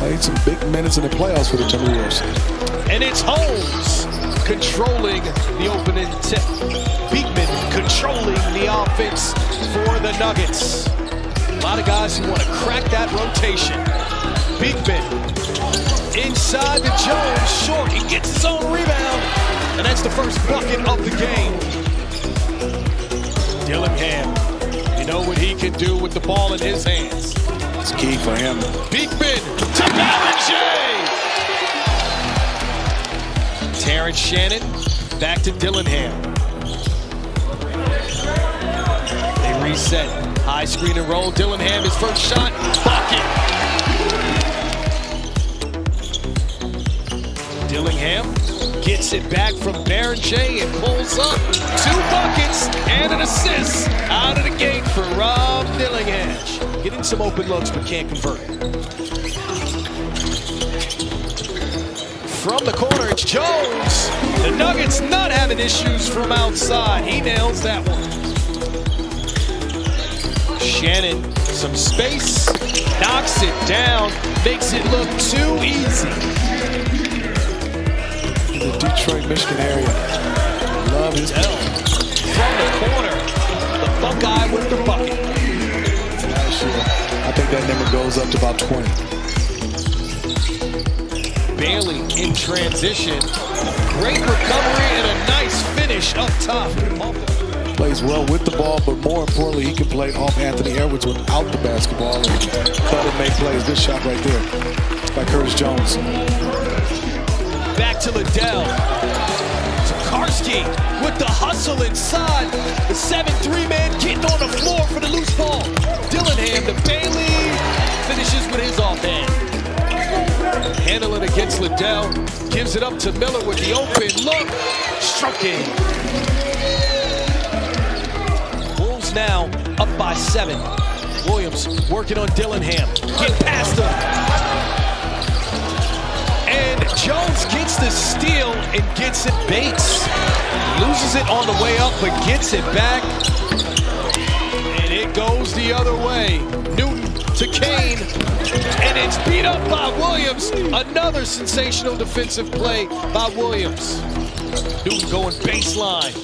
Played some big minutes in the playoffs for the Timberwolves. And it's Holmes controlling the opening tip. Beekman controlling the offense for the Nuggets. A lot of guys who want to crack that rotation. Beekman inside to Jones, short. He gets his own rebound, and that's the first bucket of the game. Dillingham, you know what he can do with the ball in his hands. It's key for him. Beekman to Ballinger. Terrence Shannon back to Dillingham. They reset. High screen and roll. Dillingham, his first shot. Bucket. Dillingham gets it back from Baron J and pulls up. 2 buckets and an assist out of the gate for Rob Dillingham. Getting some open looks but can't convert. From the corner, it's Jones. The Nuggets not having issues from outside. He nails that one. Shannon, some space, knocks it down, makes it look too easy. In the Detroit, Michigan area. Love his From the corner, the Buckeye with the bucket. I think that number goes up to about 20. Bailey in transition. Great recovery and a nice finish up top. Plays well with the ball, but more importantly, he can play off Anthony Edwards without the basketball and cut and make plays. Good shot right there by Curtis Jones. Back to Liddell. Tokarski with the hustle inside. The 7-3 man getting on the floor for the loose ball. Dillingham to Bailey. Finishes with his offhand. Handling against Liddell. Gives it up to Miller with the open look. Struck in. Wolves now up by 7. Williams working on Dillingham. Get past him. And Jones gets the steal and gets it. Bates loses it on the way up, but gets it back. And it goes the other way. Newton to Kane. And it's beat up by Williams. Another sensational defensive play by Williams. Newton going baseline.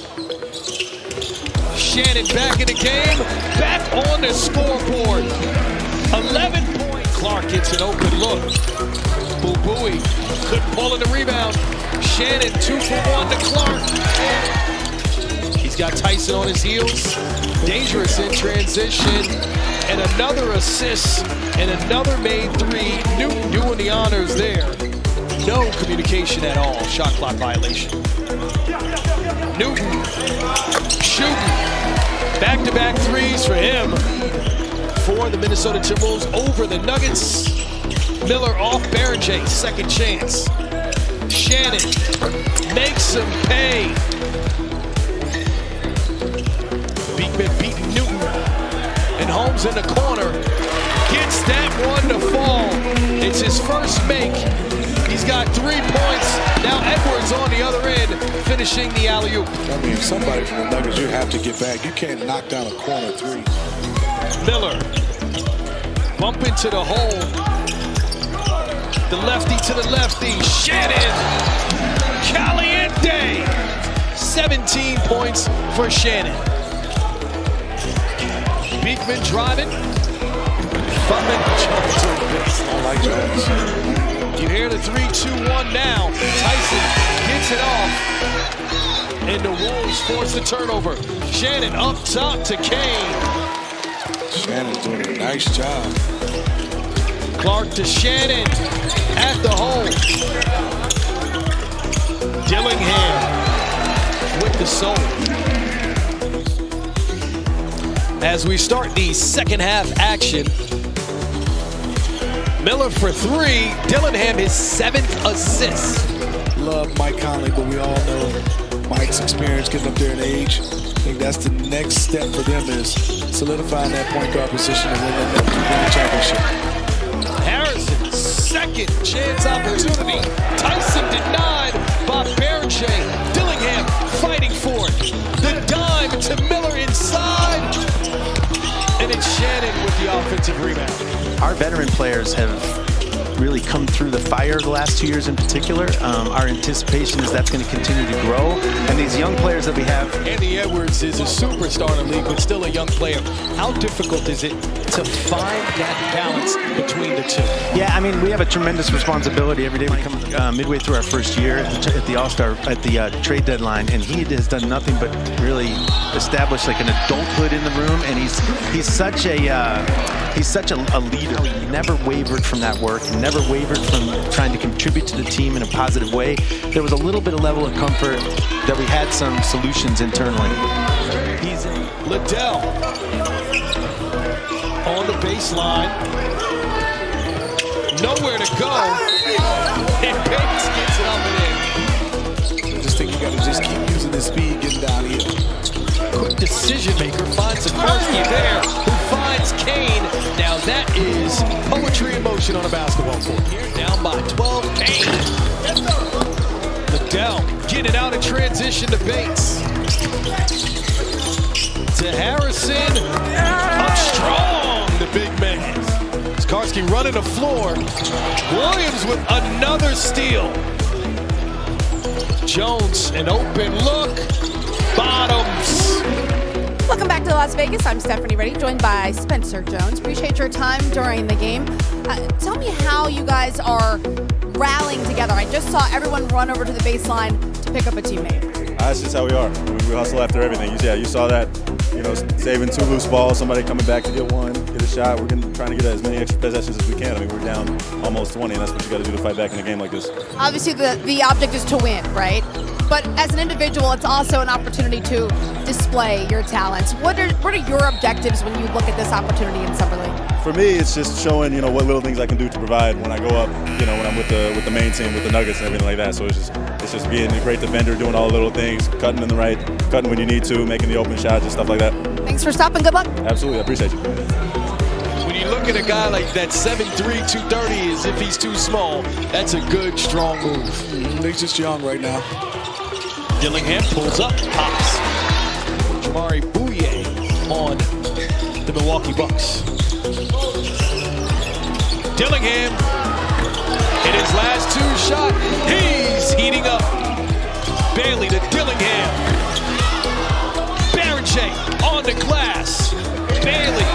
Shannon back in the game. Back on the scoreboard. 11 points. Clark gets an open look. Bowie couldn't pull in the rebound. Shannon 2 for 1 to Clark. He's got Tyson on his heels. Dangerous in transition. And another assist and another made 3. Newton doing the honors there. No communication at all. Shot clock violation. Newton shooting. Back-to-back 3s for him. For the Minnesota Timberwolves over the Nuggets. Miller off Baron J, second chance. Shannon makes him pay. Beekman beating Newton. And Holmes in the corner. Gets that one to fall. It's his first make. He's got 3 points. Now Edwards on the other end, finishing the alley-oop. I mean, somebody from the Nuggets, you have to get back. You can't knock down a corner 3. Miller. Bump into the hole. The lefty to the lefty. Shannon. Caliente. 17 points for Shannon. Beekman driving. Fumbling. I like Jones. You hear the 3-2-1 now. Tyson gets it off. And the Wolves force the turnover. Shannon up top to Kane. Shannon's doing a nice job. Clark to Shannon at the hole. Dillingham with the soul. As we start the second half action, Miller for 3. Dillingham his 7th assist. Love Mike Conley, but we all know Mike's experience getting up there in age. I think that's the next step for them is solidifying that point guard position and win the championship. Harrison, second chance opportunity. Tyson denied by Baron J. Dillingham fighting for it. The dime to Miller inside. And it's Shannon with the offensive rebound. Our veteran players have really come through the fire the last 2 years in particular. Our anticipation is that's going to continue to grow. And these young players that we have. Anthony Edwards is a superstar in the league, but still a young player. How difficult is it to find that balance between the two? Yeah, I mean, we have a tremendous responsibility every day. We come midway through our first year at the All-Star, at the trade deadline, and he has done nothing but really establish like an adulthood in the room. And he's such a leader. He never wavered from that work. He never wavered from trying to contribute to the team in a positive way. There was a little bit of level of comfort that we had some solutions internally. He's Liddell on the baseline. Nowhere to go. And Bates gets it up and in. I just think you got to just keep using the speed getting down here. Quick decision maker finds Sikorsky there, who finds Kane. Now that is poetry in motion on a basketball court. Here, down by 12, Kane. Liddell getting it out in transition to Bates. To Harrison. Up strong, the big man. Sikorsky running the floor. Williams with another steal. Jones, an open look. Bottoms. Welcome back to Las Vegas. I'm Stephanie Reddy, joined by Spencer Jones. Appreciate your time during the game. Tell me how you guys are rallying together. I just saw everyone run over to the baseline to pick up a teammate. That's just how we are. We hustle after everything. You saw that, saving 2 loose balls, somebody coming back to get one, get a shot. We're trying to get as many extra possessions as we can. I mean, we're down almost 20, and that's what you got to do to fight back in a game like this. Obviously, the object is to win, right? But as an individual, it's also an opportunity to display your talents. What are your objectives when you look at this opportunity in Summer League? For me, it's just showing, what little things I can do to provide when I go up, when I'm with the main team, with the Nuggets and everything like that. So it's just being a great defender, doing all the little things, cutting when you need to, making the open shots and stuff like that. Thanks for stopping. Good luck. Absolutely, I appreciate you. When you look at a guy like that, 7'3", 230, as if he's too small, that's a good, strong move. He's just young right now. Dillingham pulls up, pops. Jamari Bouye on the Milwaukee Bucks. Dillingham, in his last 2 shot, he's heating up. Bailey to Dillingham. Barrenjay on the glass. Bailey.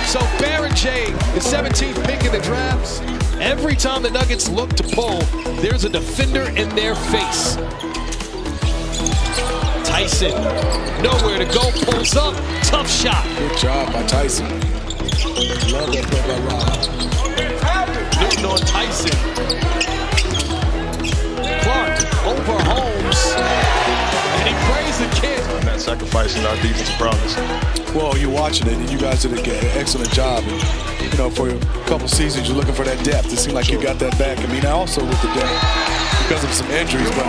So Barrenjay, the 17th pick in the drafts. Every time the Nuggets look to pull, there's a defender in their face. Tyson, nowhere to go, pulls up, tough shot. Good job by Tyson. Love that play by Rob. Newton on Tyson. Clark over Holmes, and he prays the kid. And that sacrificing our defense promise. Well, you're watching it, and you guys did an excellent job. And, for a couple seasons, you're looking for that depth. It seemed like you got that back. I mean, also with the depth because of some injuries, but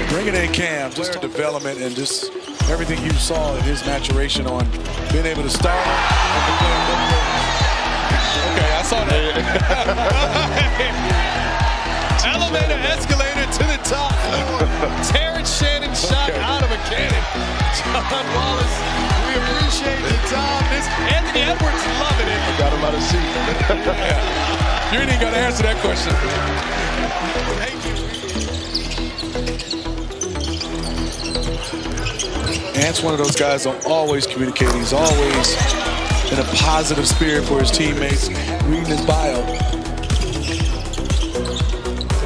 bringing in Cam, just development and just everything you saw in his maturation on being able to start. Okay, I saw that. Elevator, escalator to the top. Terrence Shannon shot out of a cannon. John Wallace, we appreciate the time. Anthony Edwards loving it. Got him out of seat. You ain't even got to answer that question. Thank you. Ant's one of those guys that always communicating. He's always in a positive spirit for his teammates. Reading his bio.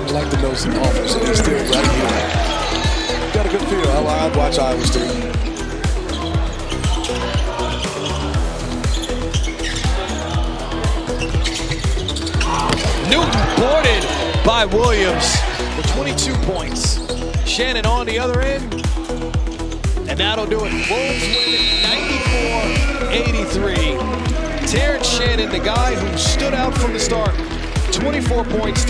I'd like to know some offers, and he's still right here. Got a good feel. I'd watch Iowa State. Newton boarded by Williams with 22 points. Shannon on the other end. And that'll do it. Wolves win 94-83. Terrence Shannon, the guy who stood out from the start. 24 points.